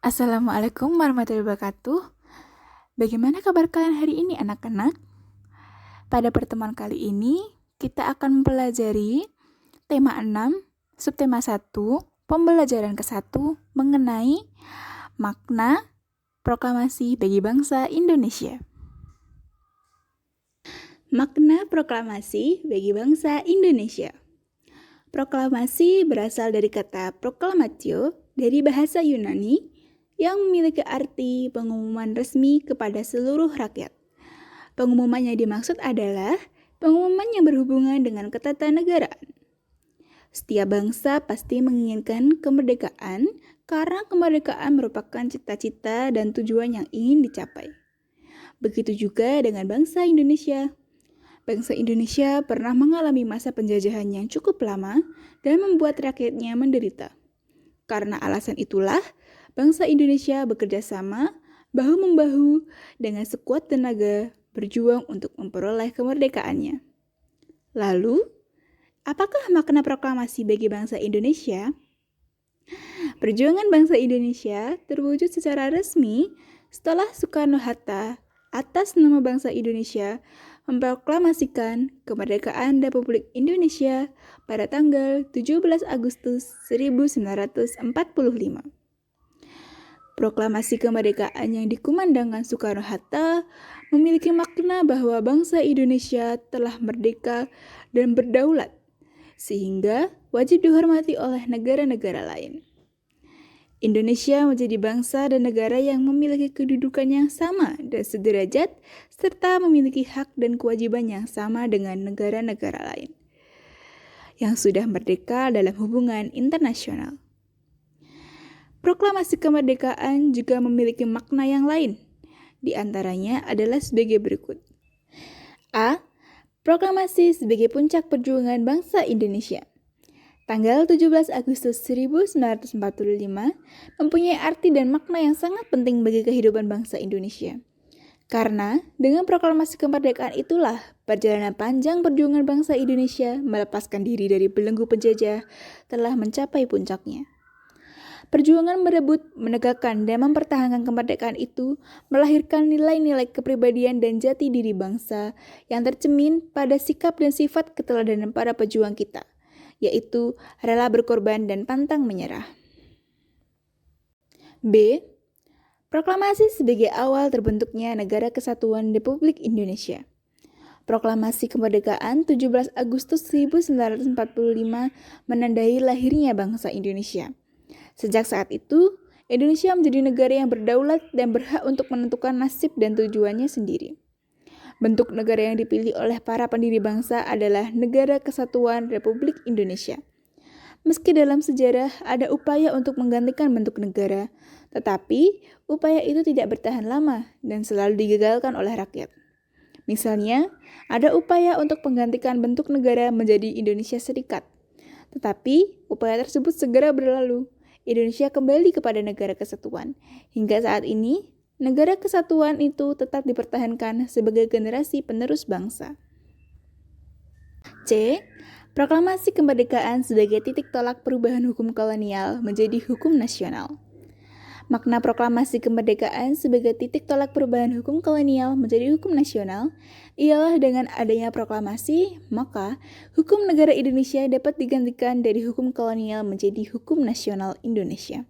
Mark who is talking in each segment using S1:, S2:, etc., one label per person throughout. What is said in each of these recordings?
S1: Assalamualaikum warahmatullahi wabarakatuh. Bagaimana kabar kalian hari ini anak-anak? Pada pertemuan kali ini, kita akan mempelajari tema 6, subtema 1, pembelajaran ke-1 mengenai makna proklamasi bagi bangsa Indonesia. Makna proklamasi bagi bangsa Indonesia. Proklamasi berasal dari kata proklamatio dari bahasa Yunani yang memiliki arti pengumuman resmi kepada seluruh rakyat. Pengumuman yang dimaksud adalah pengumuman yang berhubungan dengan ketatanegaraan. Setiap bangsa pasti menginginkan kemerdekaan karena kemerdekaan merupakan cita-cita dan tujuan yang ingin dicapai. Begitu juga dengan bangsa Indonesia. Bangsa Indonesia pernah mengalami masa penjajahan yang cukup lama dan membuat rakyatnya menderita. Karena alasan itulah, bangsa Indonesia bekerja sama, bahu-membahu, dengan sekuat tenaga berjuang untuk memperoleh kemerdekaannya. Lalu, apakah makna proklamasi bagi bangsa Indonesia? Perjuangan bangsa Indonesia terwujud secara resmi setelah Soekarno-Hatta atas nama bangsa Indonesia memproklamasikan kemerdekaan Republik Indonesia pada tanggal 17 Agustus 1945. Proklamasi kemerdekaan yang dikumandangkan Soekarno-Hatta memiliki makna bahwa bangsa Indonesia telah merdeka dan berdaulat, sehingga wajib dihormati oleh negara-negara lain. Indonesia menjadi bangsa dan negara yang memiliki kedudukan yang sama dan sederajat, serta memiliki hak dan kewajiban yang sama dengan negara-negara lain yang sudah merdeka dalam hubungan internasional. Proklamasi kemerdekaan juga memiliki makna yang lain. Di antaranya adalah sebagai berikut. A. Proklamasi sebagai puncak perjuangan bangsa Indonesia. Tanggal 17 Agustus 1945 mempunyai arti dan makna yang sangat penting bagi kehidupan bangsa Indonesia. Karena dengan proklamasi kemerdekaan itulah perjalanan panjang perjuangan bangsa Indonesia melepaskan diri dari belenggu penjajah telah mencapai puncaknya. Perjuangan merebut, menegakkan, dan mempertahankan kemerdekaan itu melahirkan nilai-nilai kepribadian dan jati diri bangsa yang tercermin pada sikap dan sifat keteladanan para pejuang kita, yaitu rela berkorban dan pantang menyerah. B. Proklamasi sebagai awal terbentuknya Negara Kesatuan Republik Indonesia. Proklamasi kemerdekaan 17 Agustus 1945 menandai lahirnya bangsa Indonesia. Sejak saat itu, Indonesia menjadi negara yang berdaulat dan berhak untuk menentukan nasib dan tujuannya sendiri. Bentuk negara yang dipilih oleh para pendiri bangsa adalah Negara Kesatuan Republik Indonesia. Meski dalam sejarah ada upaya untuk menggantikan bentuk negara, tetapi upaya itu tidak bertahan lama dan selalu digagalkan oleh rakyat. Misalnya, ada upaya untuk menggantikan bentuk negara menjadi Indonesia Serikat. Tetapi upaya tersebut segera berlalu. Indonesia kembali kepada negara kesatuan. Hingga saat ini, negara kesatuan itu tetap dipertahankan sebagai generasi penerus bangsa. C. Proklamasi kemerdekaan sebagai titik tolak perubahan hukum kolonial menjadi hukum nasional. Makna proklamasi kemerdekaan sebagai titik tolak perubahan hukum kolonial menjadi hukum nasional ialah dengan adanya proklamasi, maka hukum negara Indonesia dapat digantikan dari hukum kolonial menjadi hukum nasional Indonesia.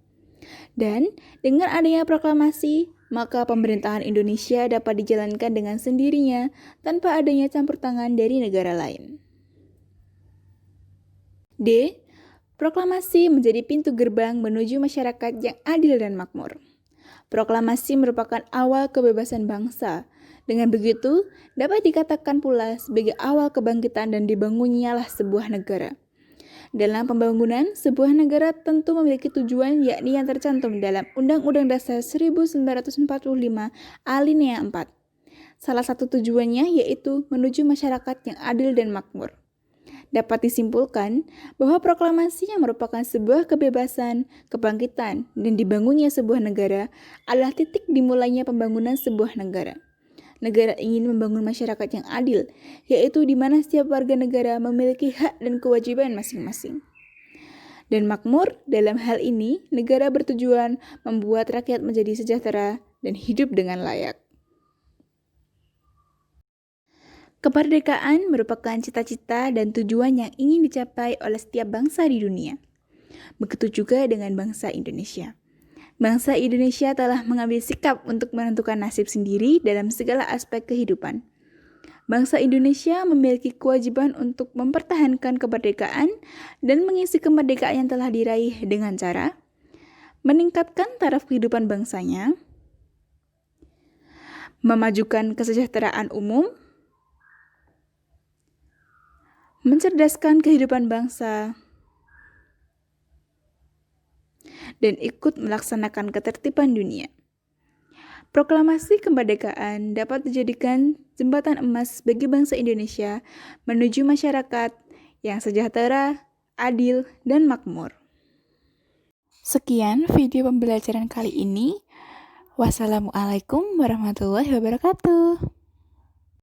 S1: Dan dengan adanya proklamasi, maka pemerintahan Indonesia dapat dijalankan dengan sendirinya tanpa adanya campur tangan dari negara lain. D. Proklamasi menjadi pintu gerbang menuju masyarakat yang adil dan makmur. Proklamasi merupakan awal kebebasan bangsa. Dengan begitu, dapat dikatakan pula sebagai awal kebangkitan dan dibangunnyalah sebuah negara. Dalam pembangunan, sebuah negara tentu memiliki tujuan yakni yang tercantum dalam Undang-Undang Dasar 1945 Alinea 4. Salah satu tujuannya yaitu menuju masyarakat yang adil dan makmur. Dapat disimpulkan bahwa proklamasi yang merupakan sebuah kebebasan, kebangkitan, dan dibangunnya sebuah negara adalah titik dimulainya pembangunan sebuah negara. Negara ingin membangun masyarakat yang adil, yaitu di mana setiap warga negara memiliki hak dan kewajiban masing-masing. dan makmur. Dalam hal ini, negara bertujuan membuat rakyat menjadi sejahtera dan hidup dengan layak. Kemerdekaan merupakan cita-cita dan tujuan yang ingin dicapai oleh setiap bangsa di dunia. Begitu juga dengan bangsa Indonesia. Bangsa Indonesia telah mengambil sikap untuk menentukan nasib sendiri dalam segala aspek kehidupan. Bangsa Indonesia memiliki kewajiban untuk mempertahankan kemerdekaan dan mengisi kemerdekaan yang telah diraih dengan cara meningkatkan taraf kehidupan bangsanya, memajukan kesejahteraan umum, mencerdaskan kehidupan bangsa, dan ikut melaksanakan ketertiban dunia. Proklamasi kemerdekaan dapat dijadikan jembatan emas bagi bangsa Indonesia menuju masyarakat yang sejahtera, adil, dan makmur. Sekian video pembelajaran kali ini. Wassalamualaikum warahmatullahi wabarakatuh.